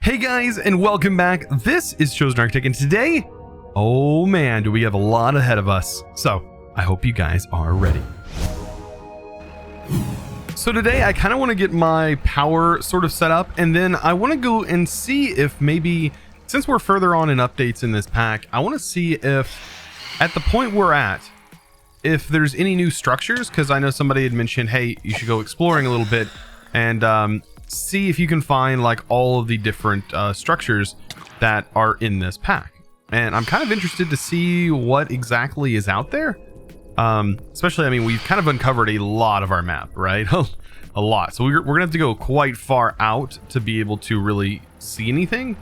Hey guys, and welcome back. This is ChosenArchitect, and today, oh man, do we have a lot ahead of us. So, I hope you guys are ready. So today, I kind of want to get my power sort of set up, and then I want to go and see if maybe, since we're further on in updates in this pack, I want to see if, at the point we're at, if there's any new structures, because I know somebody had mentioned, hey, you should go exploring a little bit, and see if you can find like all of the different structures that are in this pack. And I'm kind of interested to see what exactly is out there. Especially, I mean, we've kind of uncovered a lot of our map, right? A lot. So we're gonna have to go quite far out to be able to really see anything.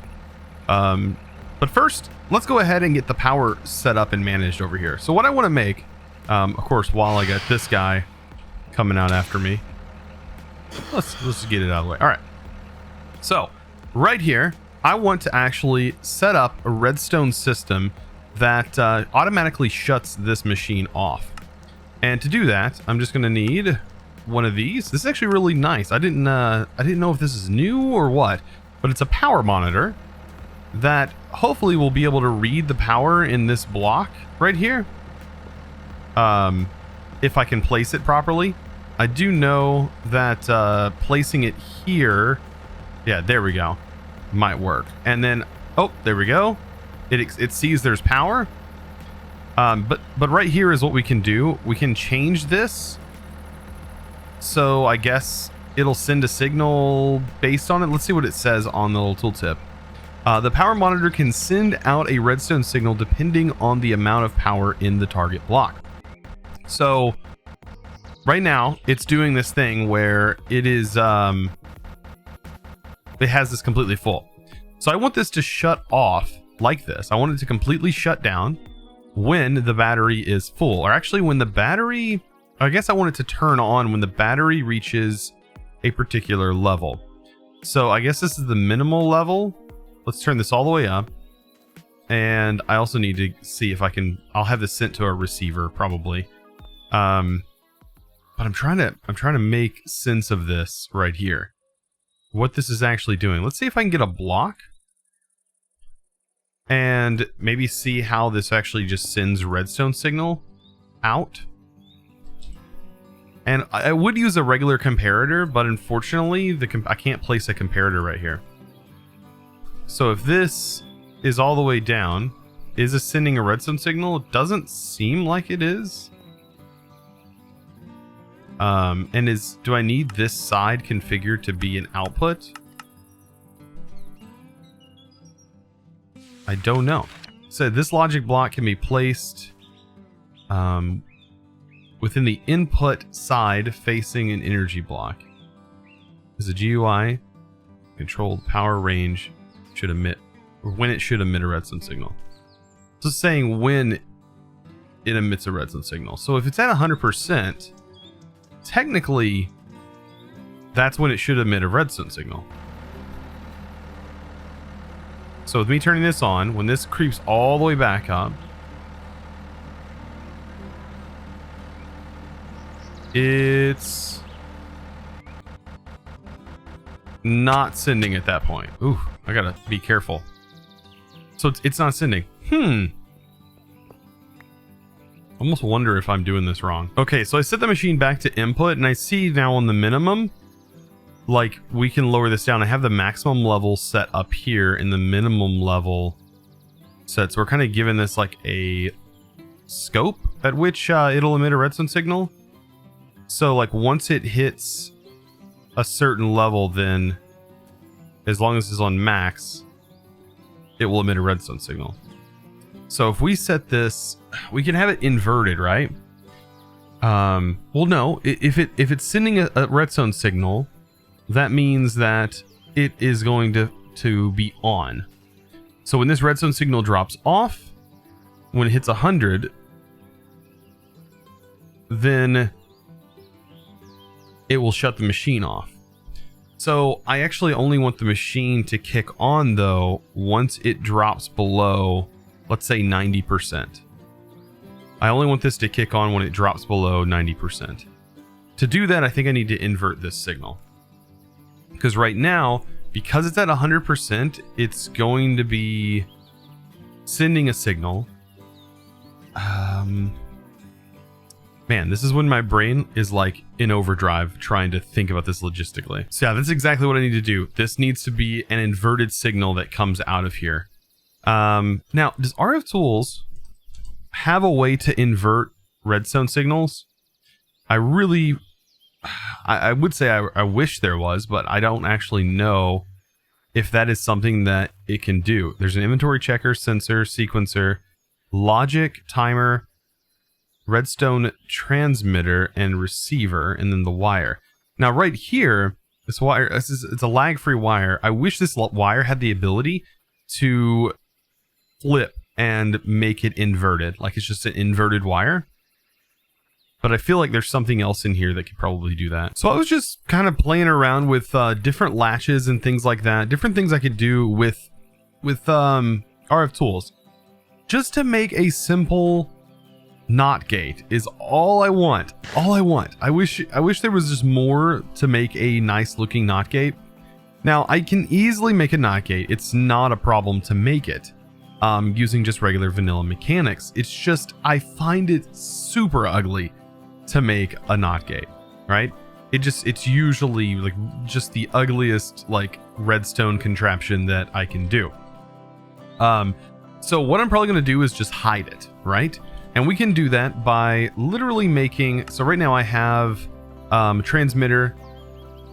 But first, let's go ahead and get the power set up and managed over here. So what I want to make, of course, while I got this guy coming out after me, let's get it out of the way. All right, so right here I want to actually set up a redstone system that automatically shuts this machine off. And to do that, I'm just going to need one of these. This is actually really nice. I didn't know if this is new or what, but it's a power monitor that hopefully will be able to read the power in this block right here, if I can place it properly. I do know that placing it here, yeah, there we go, might work. And then, oh, there we go. It sees there's power. But right here is what we can do. We can change this. So I guess it'll send a signal based on it. Let's see what it says on the little tooltip. The power monitor can send out a redstone signal depending on the amount of power in the target block. So right now, it's doing this thing where it is, it has this completely full. So I want this to shut off like this. I want it to completely shut down when the battery is full. Or actually when the battery, I guess I want it to turn on when the battery reaches a particular level. So I guess this is the minimal level. Let's turn this all the way up. And I also need to see if I can, I'll have this sent to a receiver probably. But I'm trying to make sense of this right here. What this is actually doing. Let's see if I can get a block and maybe see how this actually just sends redstone signal out. And I would use a regular comparator, but unfortunately I can't place a comparator right here. So if this is all the way down, is this sending a redstone signal? It doesn't seem like it is. And do I need this side configured to be an output? I don't know. So this logic block can be placed within the input side facing an energy block. Is a GUI controlled power range should emit, or when it should emit a redstone signal. So it's saying when it emits a redstone signal. So if it's at 100%, technically, that's when it should emit a redstone signal. So with me turning this on, when this creeps all the way back up, it's not sending at that point. Ooh, I gotta be careful. So it's not sending. Almost wonder if I'm doing this wrong. Okay, so I set the machine back to input, and I see now on the minimum, like we can lower this down. I have the maximum level set up here and the minimum level set. So we're kind of giving this like a scope at which it'll emit a redstone signal. So like once it hits a certain level, then as long as it's on max, it will emit a redstone signal. So if we set this, we can have it inverted, right? Well, no, if it's sending a redstone signal, that means that it is going to be on. So when this redstone signal drops off, when it hits 100, then it will shut the machine off. So I actually only want the machine to kick on though once it drops below, let's say 90%. I only want this to kick on when it drops below 90%. To do that, I think I need to invert this signal. Because right now, because it's at 100%, it's going to be sending a signal. Man, this is when my brain is like in overdrive trying to think about this logistically. So yeah, that's exactly what I need to do. This needs to be an inverted signal that comes out of here. Now, does RF Tools have a way to invert redstone signals? I really, I would say I wish there was, but I don't actually know if that is something that it can do. There's an inventory checker, sensor, sequencer, logic, timer, redstone transmitter, and receiver, and then the wire. Now right here, this wire, it's a lag-free wire. I wish this wire had the ability to flip and make it inverted, like it's just an inverted wire. But I feel like there's something else in here that could probably do that. So I was just kind of playing around with different latches and things like that, different things I could do with RF Tools, just to make a simple NOT gate is all I want. All I want. I wish there was just more to make a nice looking NOT gate. Now I can easily make a NOT gate. It's not a problem to make it using just regular vanilla mechanics. It's just I find it super ugly to make a NOT gate, right? It's usually like just the ugliest like redstone contraption that I can do. So what I'm probably going to do is just hide it, right? And we can do that by literally making, so right now I have a transmitter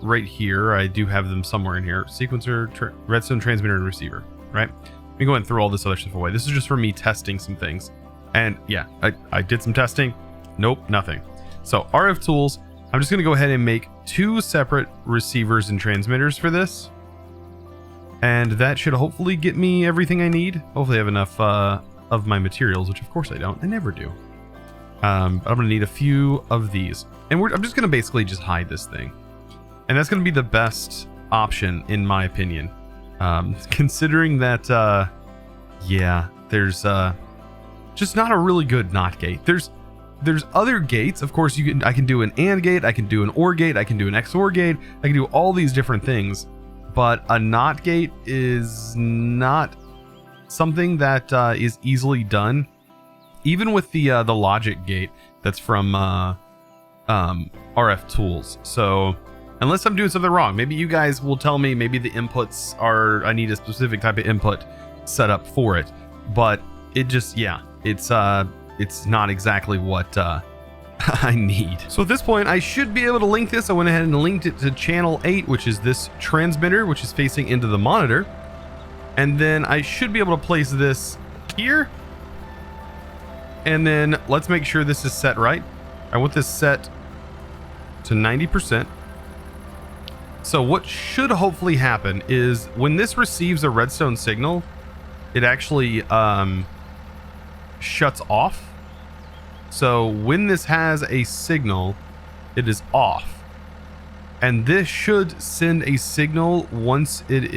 right here. I do have them somewhere in here. Sequencer, redstone transmitter, and receiver, right? Let me go and throw all this other stuff away. This is just for me testing some things. And yeah, I did some testing. Nope, nothing. So RF Tools, I'm just going to go ahead and make 2 separate receivers and transmitters for this. And that should hopefully get me everything I need. Hopefully I have enough of my materials, which of course I don't. I never do. But I'm going to need a few of these. And I'm just going to basically just hide this thing. And that's going to be the best option, in my opinion. Considering that, yeah, there's just not a really good NOT gate. There's other gates. Of course, I can do an AND gate, I can do an OR gate, I can do an XOR gate, I can do all these different things. But a NOT gate is not something that is easily done, even with the logic gate that's from RF Tools. So unless I'm doing something wrong, maybe you guys will tell me maybe the inputs are, I need a specific type of input set up for it. But it just, yeah, it's not exactly what I need. So at this point, I should be able to link this. I went ahead and linked it to channel 8, which is this transmitter, which is facing into the monitor. And then I should be able to place this here. And then let's make sure this is set right. I want this set to 90%. So what should hopefully happen is when this receives a redstone signal, it actually shuts off. So when this has a signal, it is off. And this should send a signal once it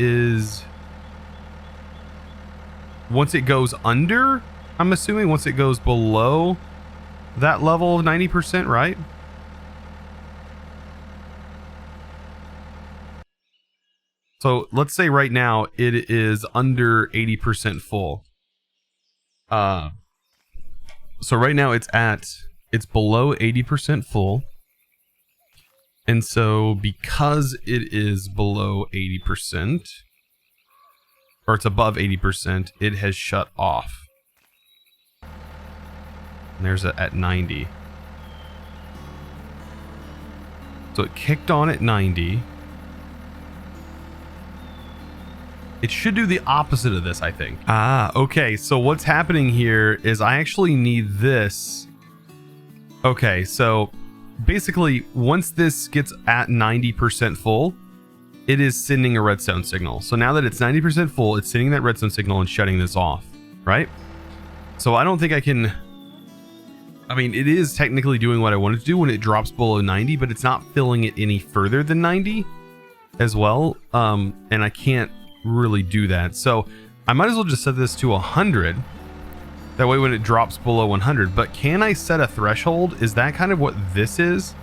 goes under, I'm assuming, once it goes below that level of 90%, right? So let's say right now it is under 80% full. So right now it's below 80% full. And so because it is below 80%, or it's above 80%, it has shut off. And there's at 90. So it kicked on at 90. It should do the opposite of this, I think. Okay, so what's happening here is I actually need this. Okay, so basically, once this gets at 90% full, it is sending a redstone signal. So now that it's 90% full, it's sending that redstone signal and shutting this off, right? So I don't think I can... I mean, it is technically doing what I want it to do when it drops below 90, but it's not filling it any further than 90 as well. And I can't really do that. So I might as well just set this to 100. That way when it drops below 100. But can I set a threshold? Is that kind of what this is?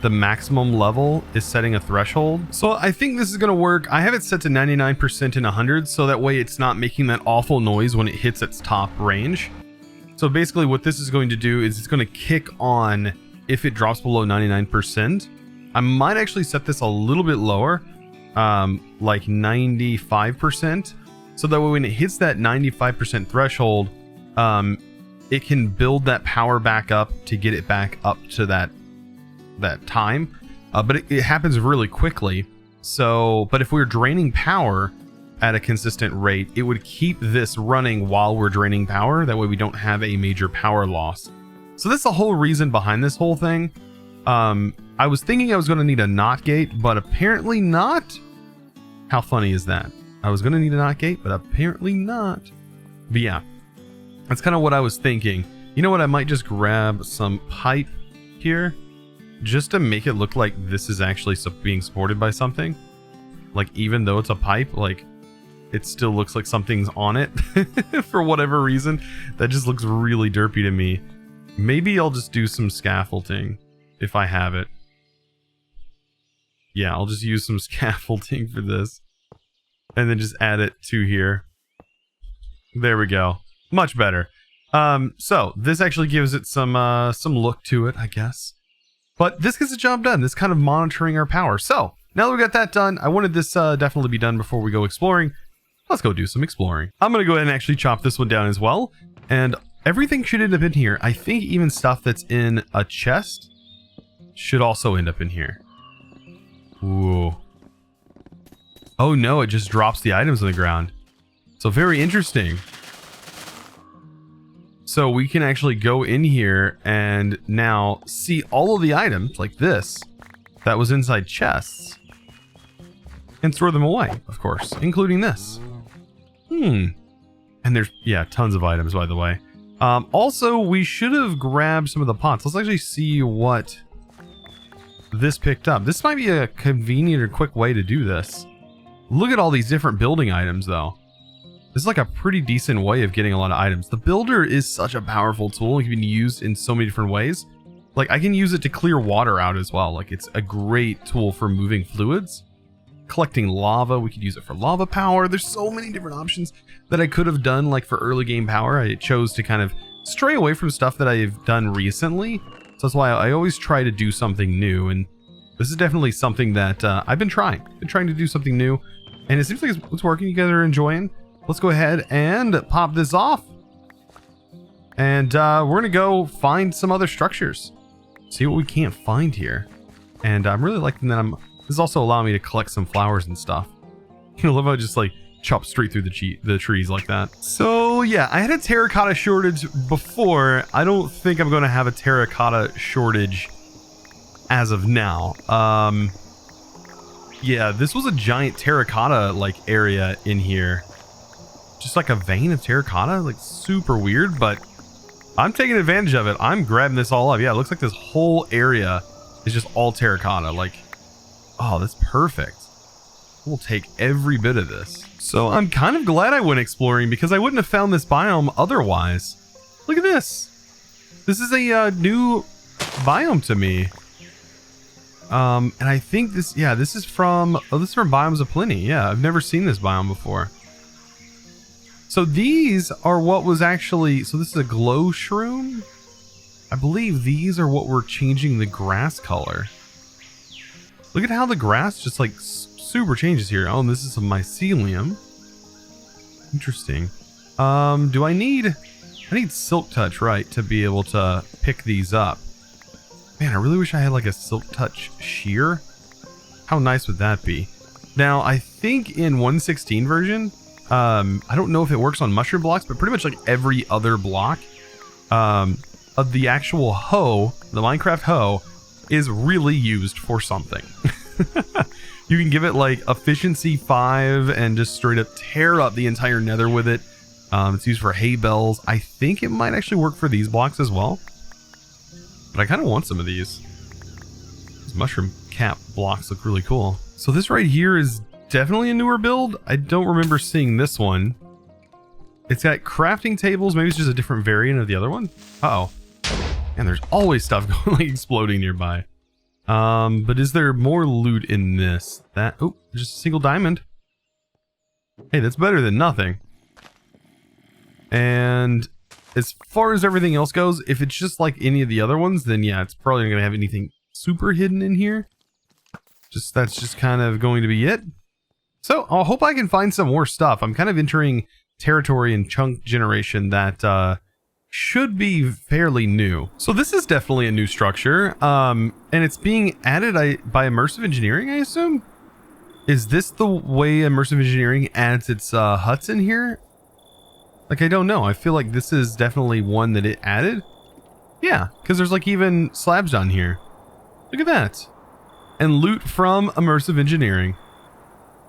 the maximum level is setting a threshold. So I think this is going to work. I have it set to 99% and 100, so that way it's not making that awful noise when it hits its top range. So basically what this is going to do is it's going to kick on if it drops below 99%. I might actually set this a little bit lower, like 95%. So that way when it hits that 95% threshold, it can build that power back up to get it back up to that time, but it happens really quickly. So, but if we're draining power at a consistent rate, it would keep this running while we're draining power. That way we don't have a major power loss. So that's the whole reason behind this whole thing. I was thinking I was going to need a NOT gate, but apparently not. How funny is that? I was going to need a NOT gate, but apparently not. But yeah, that's kind of what I was thinking. You know what? I might just grab some pipe here, just to make it look like this is actually being supported by something. Like, even though it's a pipe, like, it still looks like something's on it for whatever reason. That just looks really derpy to me. Maybe I'll just do some scaffolding if I have it. Yeah, I'll just use some scaffolding for this. And then just add it to here. There we go. Much better. So, this actually gives it some look to it, I guess. But this gets the job done. This kind of monitoring our power. So, now that we got that done, I wanted this definitely be done before we go exploring. Let's go do some exploring. I'm going to go ahead and actually chop this one down as well. And everything should end up in here. I think even stuff that's in a chest should also end up in here. Ooh. Oh no, it just drops the items on the ground. So very interesting. So we can actually go in here and now see all of the items like this that was inside chests and throw them away, of course, including this. And there's, yeah, tons of items, by the way. Also, we should have grabbed some of the pots. Let's actually see what this picked up. This might be a convenient or quick way to do this. Look at all these different building items, though. This is like a pretty decent way of getting a lot of items. The builder is such a powerful tool. It can be used in so many different ways. Like, I can use it to clear water out as well. Like, it's a great tool for moving fluids. Collecting lava, we could use it for lava power. There's so many different options that I could have done, like for early game power. I chose to kind of stray away from stuff that I've done recently. So that's why I always try to do something new. And this is definitely something that I've been trying. To do something new. And it seems like it's working. You guys are enjoying. Let's go ahead and pop this off. And we're going to go find some other structures. See what we can't find here. And I'm really liking that this is also allowing me to collect some flowers and stuff. I love how I just like chop straight through the trees like that. So yeah, I had a terracotta shortage before. I don't think I'm going to have a terracotta shortage as of now. Yeah, this was a giant terracotta like area in here. Just like a vein of terracotta, like super weird, but I'm taking advantage of it. I'm grabbing this all up. Yeah, it looks like this whole area is just all terracotta. Like, oh, that's perfect. We'll take every bit of this. So I'm kind of glad I went exploring because I wouldn't have found this biome otherwise. Look at this. This is a new biome to me. And I think this, yeah, this is from Biome O Plenty. Yeah, I've never seen this biome before. So these are what was actually, so this is a glow shroom. I believe these are what were changing the grass color. Look at how the grass just like super changes here. Oh, and this is some mycelium. Interesting. Do I need silk touch, right, to be able to pick these up. Man, I really wish I had like a silk touch shear. How nice would that be? Now, I think in 1.16 version, I don't know if it works on mushroom blocks, but pretty much like every other block of the actual hoe, the Minecraft hoe, is really used for something. You can give it like efficiency 5 and just straight up tear up the entire nether with it. It's used for hay bales. I think it might actually work for these blocks as well. But I kind of want some of these. These mushroom cap blocks look really cool. So this right here is definitely a newer build. I don't remember seeing this one. It's got crafting tables. Maybe it's just a different variant of the other one. Uh-oh. And there's always stuff going, like exploding nearby. But is there more loot in this? Oh, just a single diamond. Hey, that's better than nothing. And as far as everything else goes, if it's just like any of the other ones, then yeah, it's probably not going to have anything super hidden in here. That's just kind of going to be it. So I hope I can find some more stuff. I'm kind of entering territory and chunk generation that should be fairly new. So this is definitely a new structure, and it's being added by immersive engineering, I assume. Is this the way immersive engineering adds its huts in here? Like, I don't know. I feel like this is definitely one that it added. Yeah, because there's like even slabs down here. Look at that. And loot from immersive engineering.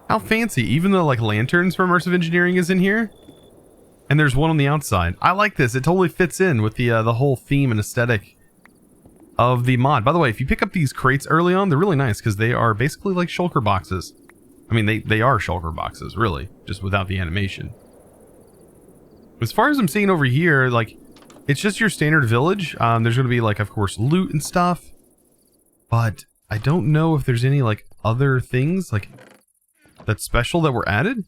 How fancy. Even the like lanterns for immersive engineering is in here. And there's one on the outside. I like this. It totally fits in with the whole theme and aesthetic of the mod. By the way, if you pick up these crates early on, they're really nice because they are basically like shulker boxes. I mean, they are shulker boxes, really, just without the animation. As far as I'm seeing over here, like, it's just your standard village. There's going to be, like, of course, loot and stuff. But I don't know if there's any, like, other things, like, that's special that were added.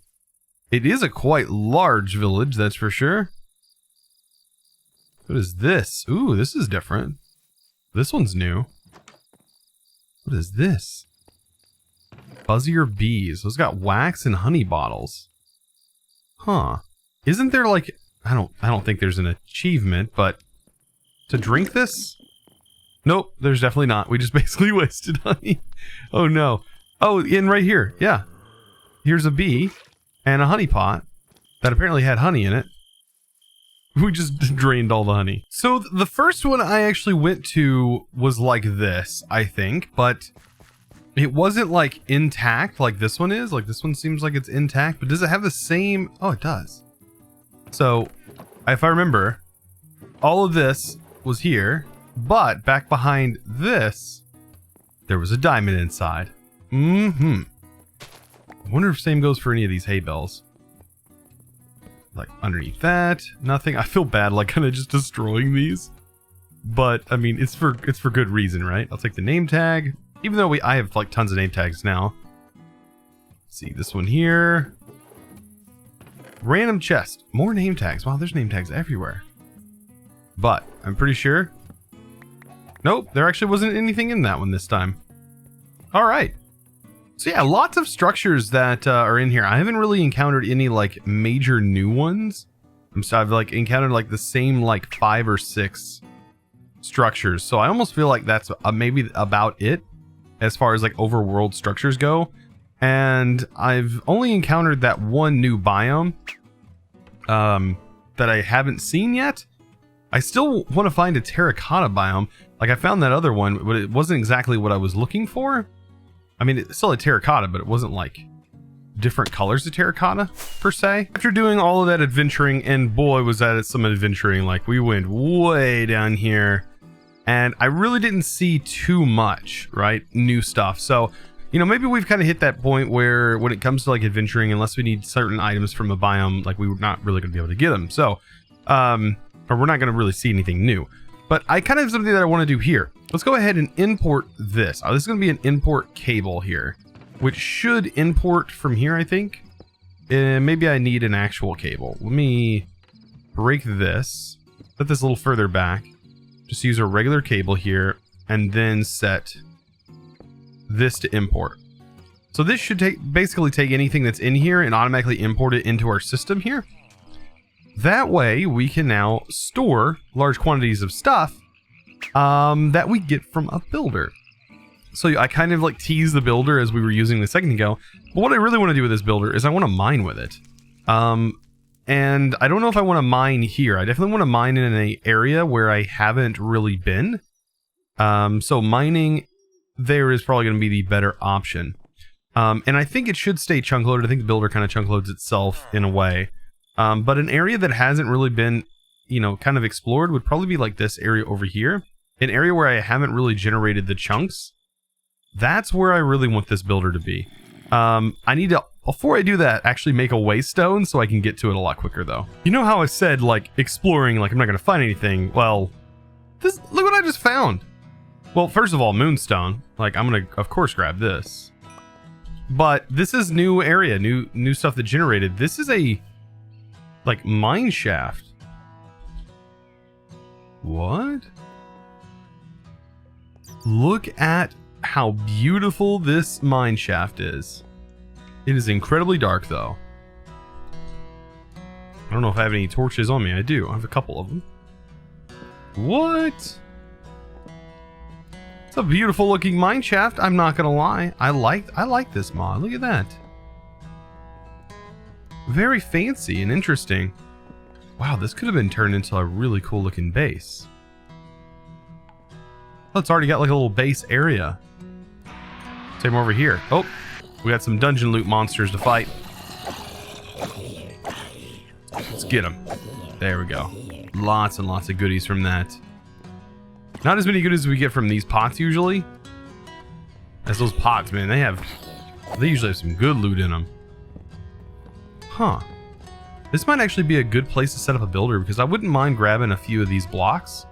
It is a quite large village, that's for sure. What is this? Ooh, this is different. This one's new. What is this? Fuzzier bees. Those got wax and honey bottles. Huh. Isn't there like, I don't think there's an achievement, but to drink this? Nope, there's definitely not. We just basically wasted honey. Oh no. Oh, in right here. Yeah. Here's a bee and a honey pot that apparently had honey in it. We just drained all the honey. So the first one I actually went to was like this, I think, but it wasn't like intact like this one is. Like this one seems like it's intact, but does it have the same? Oh, it does. So if I remember, all of this was here, but back behind this, there was a diamond inside. I wonder if same goes for any of these hay bales. Like underneath that, nothing. I feel bad like kind of just destroying these. But I mean, it's for good reason, right? I'll take the name tag. Even though I have like tons of name tags now. Let's see this one here. Random chest. More name tags. Wow, there's name tags everywhere. But I'm pretty sure. Nope, there actually wasn't anything in that one this time. Alright. So yeah, lots of structures that are in here. I haven't really encountered any like major new ones. I've like encountered like the same like 5 or 6 structures. So I almost feel like that's maybe about it as far as like overworld structures go. And I've only encountered that one new biome that I haven't seen yet. I still want to find a terracotta biome. Like I found that other one, but it wasn't exactly what I was looking for. I mean, it's still a terracotta, but it wasn't like different colors of terracotta per se. After doing all of that adventuring, and boy was that some adventuring, like we went way down here and I really didn't see too much, right? New stuff. So, you know, maybe we've kind of hit that point where when it comes to like adventuring, unless we need certain items from a biome, like we're not really going to be able to get them. So, or we're not going to really see anything new. But I kind of have something that I want to do here. Let's go ahead and import this. This is going to be an import cable here, which should import from here, I think. And maybe I need an actual cable. Let me break this, put this a little further back. Just use a regular cable here and then set this to import. So this should basically take anything that's in here and automatically import it into our system here. That way we can now store large quantities of stuff that we get from a builder. So I kind of like teased the builder as we were using a second ago. But what I really want to do with this builder is I want to mine with it. And I don't know if I want to mine here. I definitely want to mine in an area where I haven't really been. So mining there is probably going to be the better option. And I think it should stay chunk loaded. I think the builder kind of chunk loads itself in a way. But an area that hasn't really been, you know, kind of explored would probably be like this area over here. An area where I haven't really generated the chunks. That's where I really want this builder to be. I need to, before I do that, actually make a waystone so I can get to it a lot quicker though. You know how I said like exploring, like I'm not going to find anything? Well, look what I just found. Well, first of all, moonstone. Like, I'm gonna, of course, grab this. But this is new area, new stuff that generated. This is a, like, mine shaft. What? Look at how beautiful this mine shaft is. It is incredibly dark, though. I don't know if I have any torches on me. I do. I have a couple of them. What? It's a beautiful looking mine shaft. I'm not gonna lie. I like this mod. Look at that. Very fancy and interesting. Wow, this could have been turned into a really cool looking base. Oh, it's already got like a little base area. Same over here. Oh, we got some dungeon loot monsters to fight. Let's get them. There we go. Lots and lots of goodies from that. Not as many goodies as we get from these pots usually. As those pots, man, they usually have some good loot in them. Huh. This might actually be a good place to set up a builder because I wouldn't mind grabbing a few of these blocks.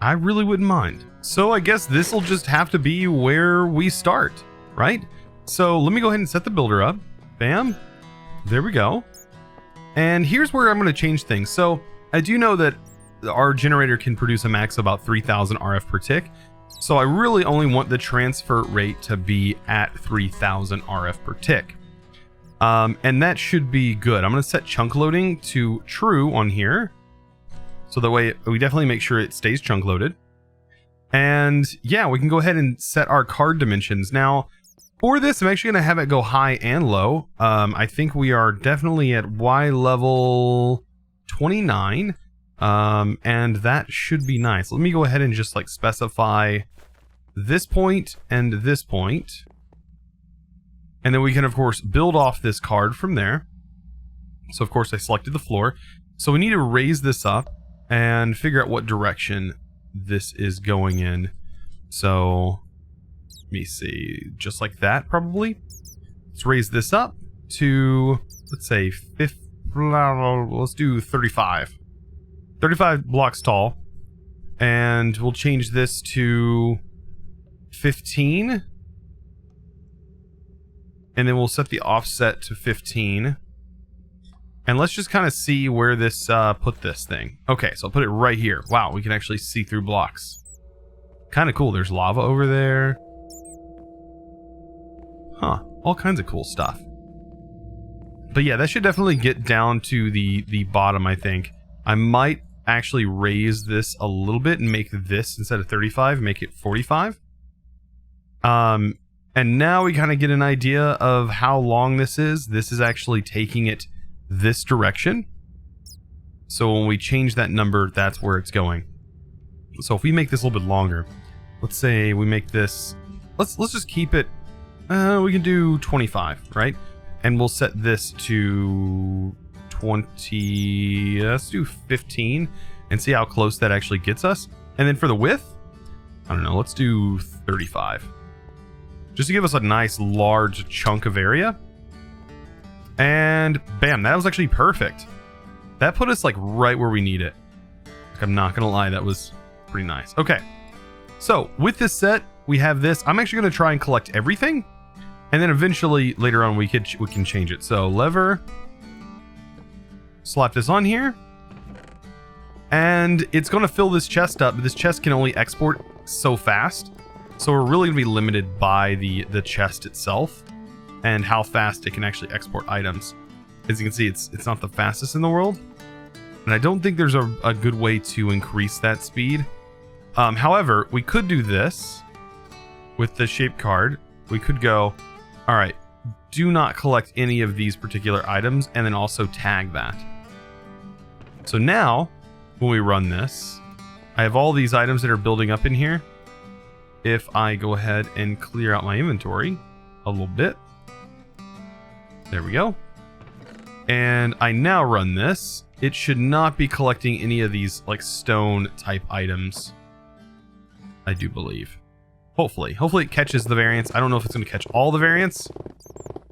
I really wouldn't mind. So I guess this will just have to be where we start, right? So let me go ahead and set the builder up. Bam. There we go. And here's where I'm going to change things. So I do know that our generator can produce a max of about 3000 RF per tick. So I really only want the transfer rate to be at 3000 RF per tick. And that should be good. I'm going to set chunk loading to true on here. So that way we definitely make sure it stays chunk loaded. And yeah, we can go ahead and set our card dimensions. Now, for this, I'm actually going to have it go high and low. I think we are definitely at Y level 29. And that should be nice. Let me go ahead and just like specify this point and this point. And then we can, of course, build off this card from there. So, of course, I selected the floor. So we need to raise this up and figure out what direction this is going in. So, let me see. Just like that, probably. Let's raise this up to, let's say, let's do 35. 35 blocks tall. And we'll change this to 15. And then we'll set the offset to 15. And let's just kind of see where this, put this thing. Okay, so I'll put it right here. Wow, we can actually see through blocks. Kind of cool. There's lava over there. Huh, all kinds of cool stuff. But yeah, that should definitely get down to the bottom, I think. I might actually raise this a little bit and make this, instead of 35, make it 45. And now we kind of get an idea of how long this is. This is actually taking it this direction. So when we change that number, that's where it's going. So if we make this a little bit longer, let's say we make this, let's just keep it, we can do 25, right? And we'll set this to 20, let's do 15 and see how close that actually gets us. And then for the width, I don't know, let's do 35. Just to give us a nice large chunk of area. And bam, that was actually perfect. That put us like right where we need it. Like, I'm not gonna lie, that was pretty nice. Okay, so with this set, we have this. I'm actually gonna try and collect everything. And then eventually later on we can change it. So lever, slap this on here. And it's gonna fill this chest up, but this chest can only export so fast. So we're really going to be limited by the chest itself and how fast it can actually export items. As you can see, it's not the fastest in the world. And I don't think there's a good way to increase that speed. However, we could do this with the shape card. We could go, all right, do not collect any of these particular items, and then also tag that. So now, when we run this, I have all these items that are building up in here. If I go ahead and clear out my inventory a little bit. There we go. And I now run this. It should not be collecting any of these like stone type items. I do believe. Hopefully. Hopefully it catches the variants. I don't know if it's going to catch all the variants.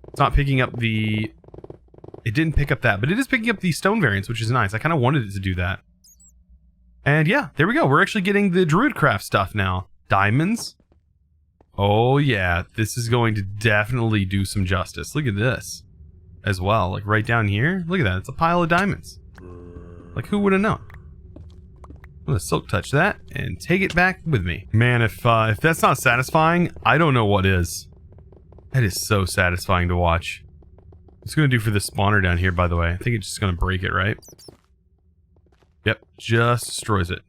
It's not picking up the... It didn't pick up that, but it is picking up the stone variants, which is nice. I kind of wanted it to do that. And yeah, there we go. We're actually getting the Druidcraft stuff now. Diamonds. Oh yeah, this is going to definitely do some justice. Look at this as well. Like right down here. Look at that. It's a pile of diamonds. Like who would have known? I'm gonna silk touch that and take it back with me. Man, if that's not satisfying, I don't know what is. That is so satisfying to watch. What's it gonna do for this spawner down here, by the way? I think it's just gonna break it, right? Yep, just destroys it.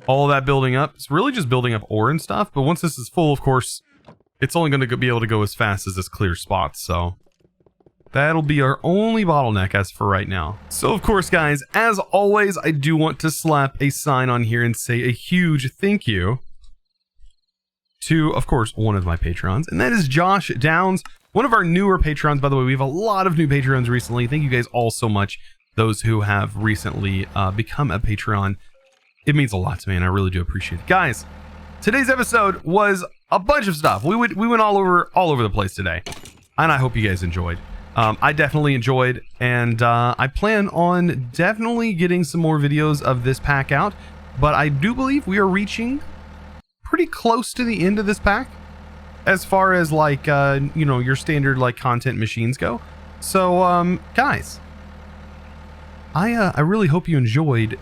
All that building up. It's really just building up ore and stuff, but once this is full, of course, it's only gonna be able to go as fast as this clear spot, so that'll be our only bottleneck as for right now. So of course, guys, as always, I do want to slap a sign on here and say a huge thank you to, of course, one of my patrons, and that is Josh Downs, one of our newer patrons. By the way, we have a lot of new patrons recently. Thank you guys all so much, those who have recently become a Patreon. It means a lot to me, and I really do appreciate it. Guys, today's episode was a bunch of stuff. We went all over the place today, and I hope you guys enjoyed. I definitely enjoyed, and I plan on definitely getting some more videos of this pack out, but I do believe we are reaching pretty close to the end of this pack as far as like you know, your standard like content machines go. So guys, I really hope you enjoyed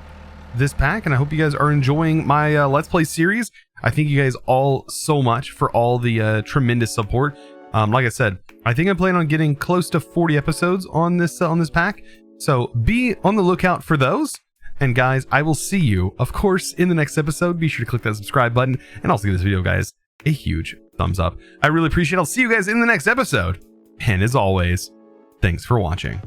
this pack, and I hope you guys are enjoying my Let's Play series. I thank you guys all so much for all the tremendous support. Like I said, I think I plan on getting close to 40 episodes on this pack, so be on the lookout for those. And guys, I will see you, of course, in the next episode. Be sure to click that subscribe button, and also give this video, guys, a huge thumbs up. I really appreciate it. I'll see you guys in the next episode, and as always, thanks for watching.